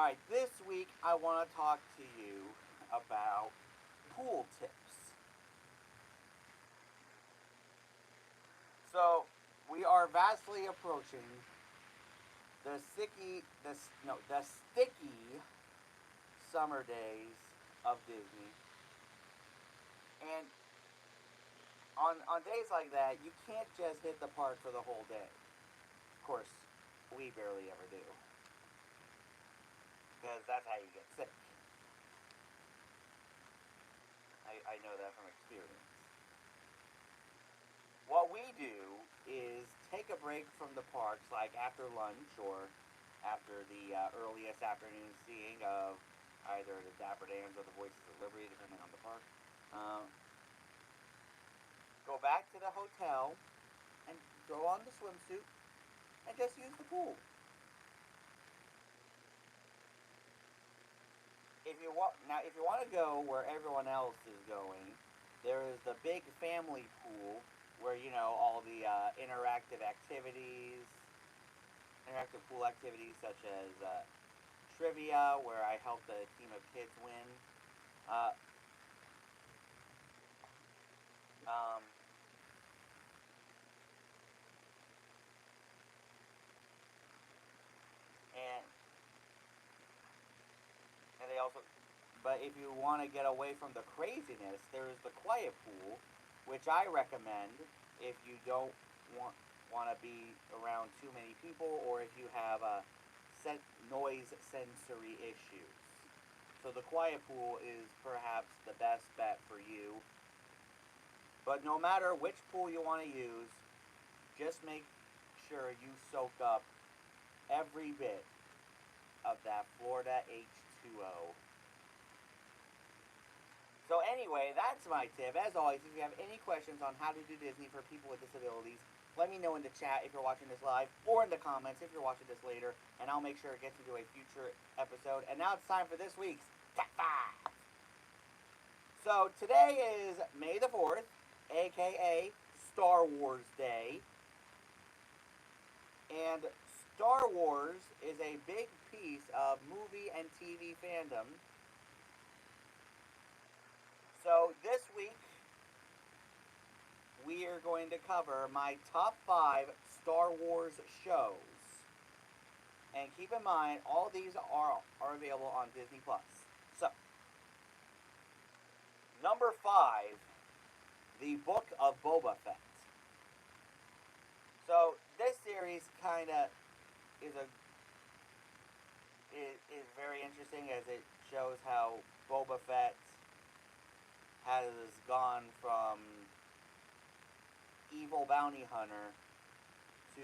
Alright, this week I want to talk to you about pool tips. So, we are vastly approaching the sticky summer days of Disney. And on days like that, you can't just hit the park for the whole day. Of course, we barely ever do. Because that's how you get sick. I know that from experience. What we do is take a break from the parks, like after lunch or after the earliest afternoon seeing of either the Dapper Dans or the Voices of Liberty, depending on the park. Um, Go back to the hotel and throw on the swimsuit and just use the pool. If you want to go where everyone else is going, there is the big family pool where all the interactive pool activities such as trivia, where I helped a team of kids win. Uh, um, and and they also, but if you want to get away from the craziness, there is the quiet pool, which I recommend if you don't want to be around too many people, or if you have noise sensory issues. So the quiet pool is perhaps the best bet for you. But no matter which pool you want to use, just make sure you soak up every bit of that Florida H2O. So anyway, that's my tip. As always, if you have any questions on how to do Disney for people with disabilities, let me know in the chat if you're watching this live, or in the comments if you're watching this later, and I'll make sure it gets into a future episode. And now it's time for this week's Top 5. So today is May the 4th, aka Star Wars Day. And Star Wars is a big piece of movie and TV fandom. So this week, we are going to cover my top 5 Star Wars shows. And keep in mind, all these are available on Disney Plus. So, number 5, The Book of Boba Fett. So, this series kind of is a is very interesting, as it shows how Boba Fett has gone from evil bounty hunter to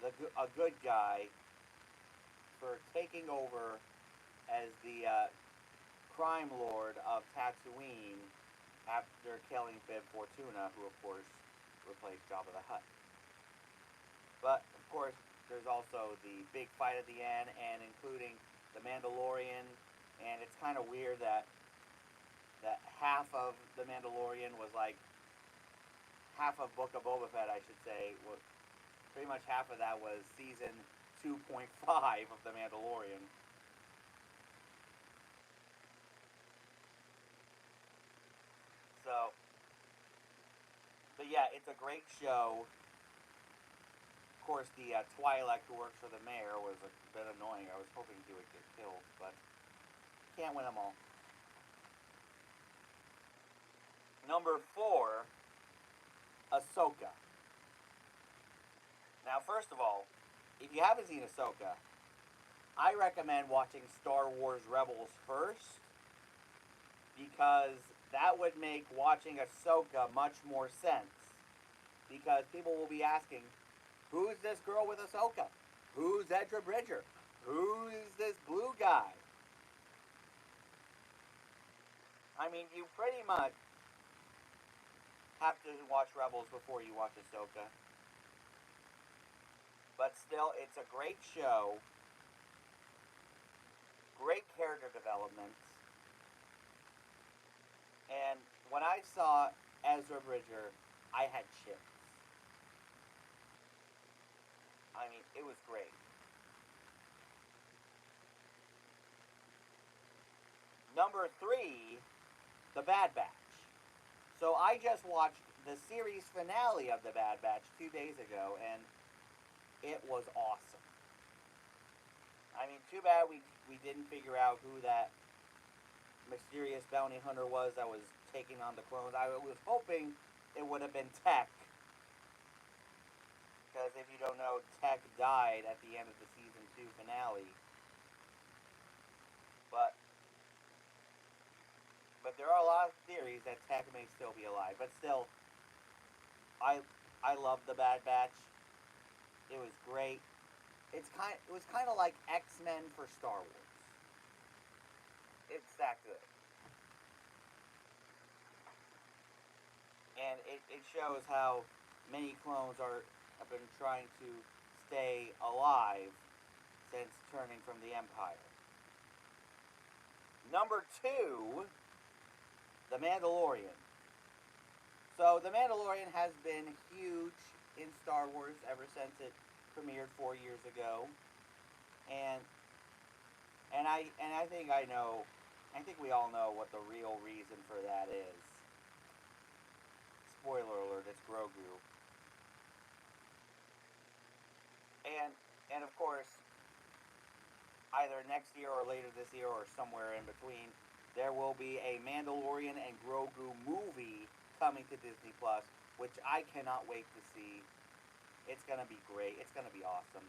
a good guy for taking over as the crime lord of Tatooine after killing Bib Fortuna, who of course replaced Jabba the Hutt. But of course, there's also the big fight at the end, and including the Mandalorian. And it's kind of weird that half of the Mandalorian was like half of Book of Boba Fett, I should say. Pretty much half of that was season 2.5 of the Mandalorian. So, but yeah, it's a great show. Of course, the Twi'lek who works for the mayor was a bit annoying. I was hoping he would get killed, but can't win them all. Number 4, Ahsoka. Now, first of all, if you haven't seen Ahsoka, I recommend watching Star Wars Rebels first, because that would make watching Ahsoka much more sense. Because people will be asking, who's this girl with Ahsoka? Who's Ezra Bridger? Who's this blue guy? I mean, you pretty much have to watch Rebels before you watch Ahsoka. But still, it's a great show. Great character development. And when I saw Ezra Bridger, I had chills. I mean, it was great. Number 3, The Bad Batch. So I just watched the series finale of The Bad Batch 2 days ago, and it was awesome. I mean, too bad we didn't figure out who that mysterious bounty hunter was that was taking on the clones. I was hoping it would have been Tech, because if you don't know, Tech died at the end of the season 2 finale. But there are a lot of theories that Tech may still be alive. But still, I I love the Bad Batch. It was great. It was kind of like X-Men for Star Wars. It's that good. And it shows how many clones have been trying to stay alive since turning from the Empire. Number 2, The Mandalorian. So The Mandalorian has been huge in Star Wars ever since it premiered 4 years ago, and I think I think we all know what the real reason for that is. Spoiler alert: it's Grogu. And of course, either next year or later this year or somewhere in between, there will be a Mandalorian and Grogu movie coming to Disney Plus, which I cannot wait to see. It's gonna be great. It's gonna be awesome.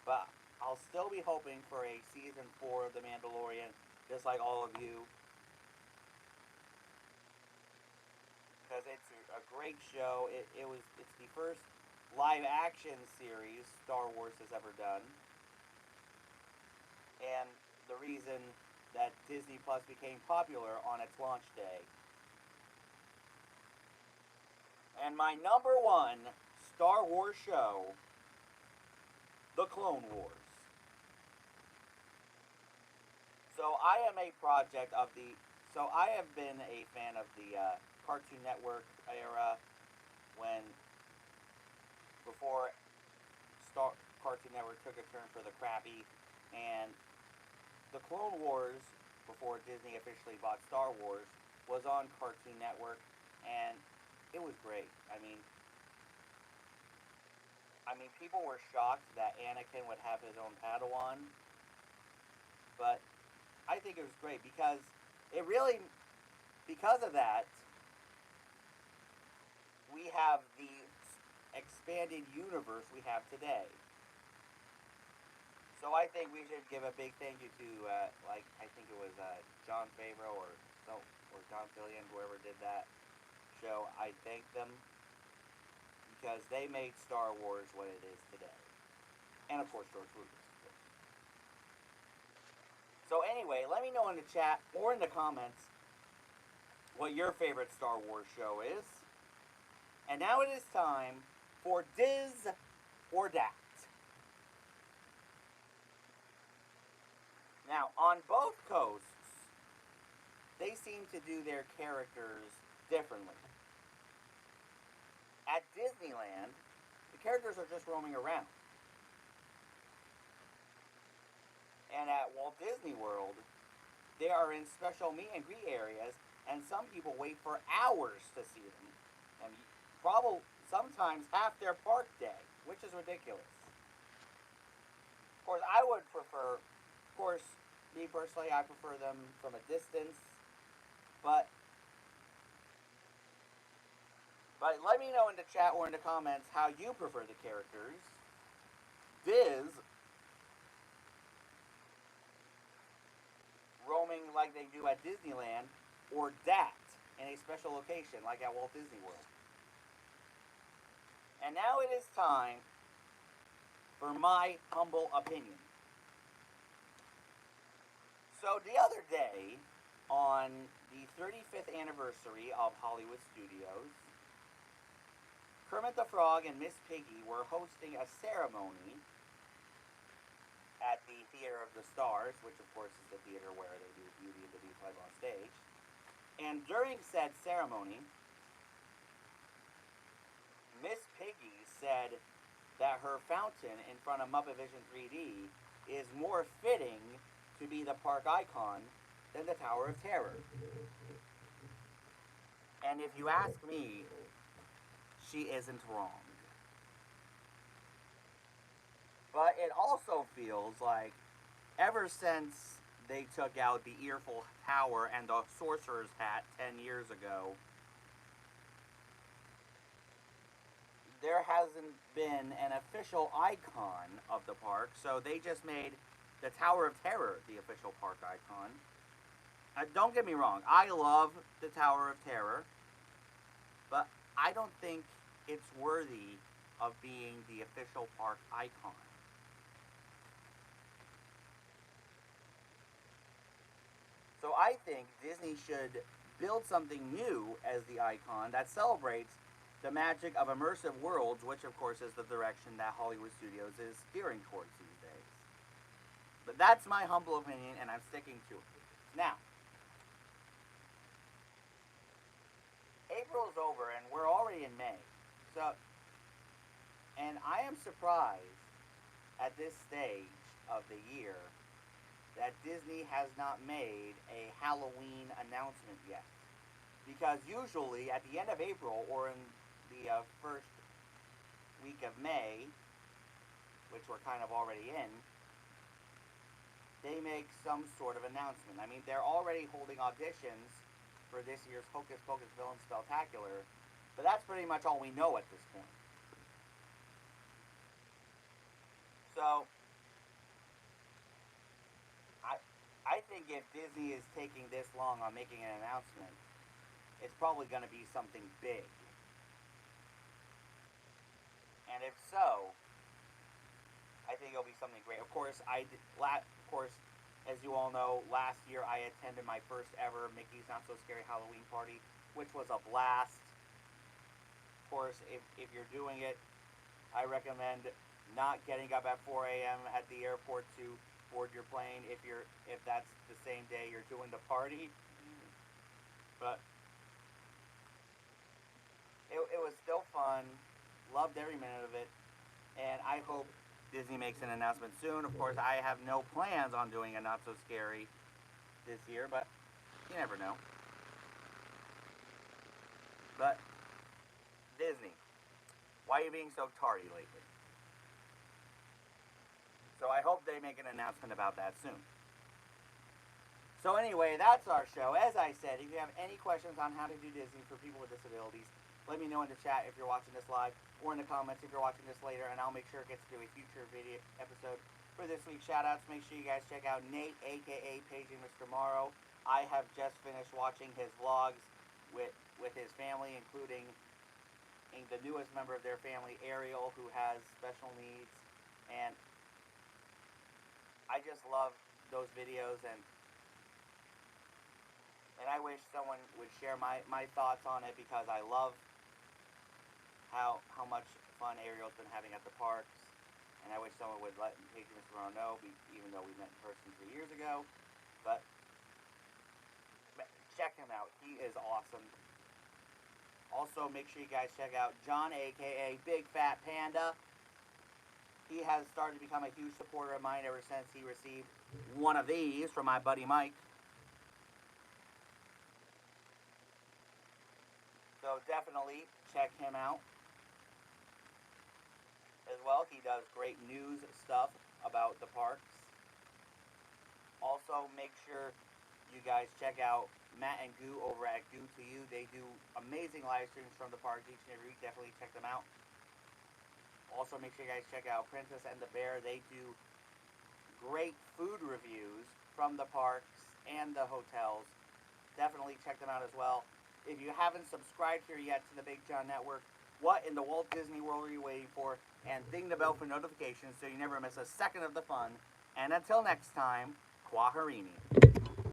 But I'll still be hoping for a season 4 of The Mandalorian, just like all of you, because it's a great show. It's the first live action series Star Wars has ever done, and the reason that Disney Plus became popular on its launch day. And my number 1 Star Wars show, The Clone Wars. So I am a project of the. So I have been a fan of the Cartoon Network era, when before Cartoon Network took a turn for the crappy, and the Clone Wars, before Disney officially bought Star Wars, was on Cartoon Network, and it was great. I mean, people were shocked that Anakin would have his own Padawan, but I think it was great because it really, because of that, we have the expanded universe we have today. So I think we should give a big thank you to, I think it was Jon Favreau or Don Fillion, whoever did that show. I thank them because they made Star Wars what it is today, and of course George Lucas. So anyway, let me know in the chat or in the comments what your favorite Star Wars show is. And now it is time for Diz or Dat. Now, on both coasts, they seem to do their characters differently. At Disneyland, the characters are just roaming around. And at Walt Disney World, they are in special meet and greet areas, and some people wait for hours to see them. And probably sometimes half their park day, which is ridiculous. Of course, I would prefer, of course, me personally, I prefer them from a distance, but let me know in the chat or in the comments how you prefer the characters. Diz, roaming like they do at Disneyland, or Dat, in a special location like at Walt Disney World. And now it is time for my humble opinion. So the other day, on the 35th anniversary of Hollywood Studios, Kermit the Frog and Miss Piggy were hosting a ceremony at the Theater of the Stars, which of course is the theater where they do Beauty and the Beast live on stage. And during said ceremony, Miss Piggy said that her fountain in front of Muppet Vision 3D is more fitting to be the park icon than the Tower of Terror. And if you ask me, she isn't wrong. But it also feels like ever since they took out the Earful Tower and the Sorcerer's Hat 10 years ago, there hasn't been an official icon of the park, so they just made the Tower of Terror the official park icon. Don't get me wrong, I love the Tower of Terror, but I don't think it's worthy of being the official park icon. So I think Disney should build something new as the icon that celebrates the magic of immersive worlds, which of course is the direction that Hollywood Studios is steering towards these days. But that's my humble opinion, and I'm sticking to it. Now, April's over, and we're already in May. So, and I am surprised at this stage of the year that Disney has not made a Halloween announcement yet. Because usually at the end of April or in the first week of May, which we're kind of already in, they make some sort of announcement. I mean, they're already holding auditions for this year's Hocus Pocus Villain Spectacular, but that's pretty much all we know at this point. So, I think if Disney is taking this long on making an announcement, it's probably going to be something big. And if so, I think it'll be something great. Of course, as you all know, last year I attended my first ever Mickey's Not So Scary Halloween party, which was a blast. Of course, if you're doing it, I recommend not getting up at 4 a.m. at the airport to board your plane if that's the same day you're doing the party. But it was still fun. Loved every minute of it. And I hope Disney makes an announcement soon. Of course, I have no plans on doing a Not So Scary this year, but you never know. But Disney, why are you being so tardy lately? So I hope they make an announcement about that soon. So anyway, that's our show. As I said, if you have any questions on how to do Disney for people with disabilities, let me know in the chat if you're watching this live, or in the comments if you're watching this later, and I'll make sure it gets to a future video episode. For this week's shoutouts, make sure you guys check out Nate, aka Paging Mr. Morrow. I have just finished watching his vlogs with his family, including the newest member of their family, Ariel, who has special needs, and I just love those videos, and I wish someone would share my thoughts on it, because I love how much fun Ariel's been having at the parks, and I wish someone would let Paging Mr. Morrow know, even though we met in person 3 years ago. But check him out. He is awesome. Also, make sure you guys check out John, aka Big Fat Panda. He has started to become a huge supporter of mine ever since he received one of these from my buddy Mike. So definitely check him out. As well, he does great news stuff about the parks. Also, make sure you guys check out Matt and Goo over at Goo to You. They do amazing live streams from the parks each and every week. Definitely check them out. Also, make sure you guys check out Princess and the Bear. They do great food reviews from the parks and the hotels. Definitely check them out as well. If you haven't subscribed here yet to the Big John Network, what in the Walt Disney World are you waiting for? And ding the bell for notifications so you never miss a second of the fun. And until next time, Kwaherini.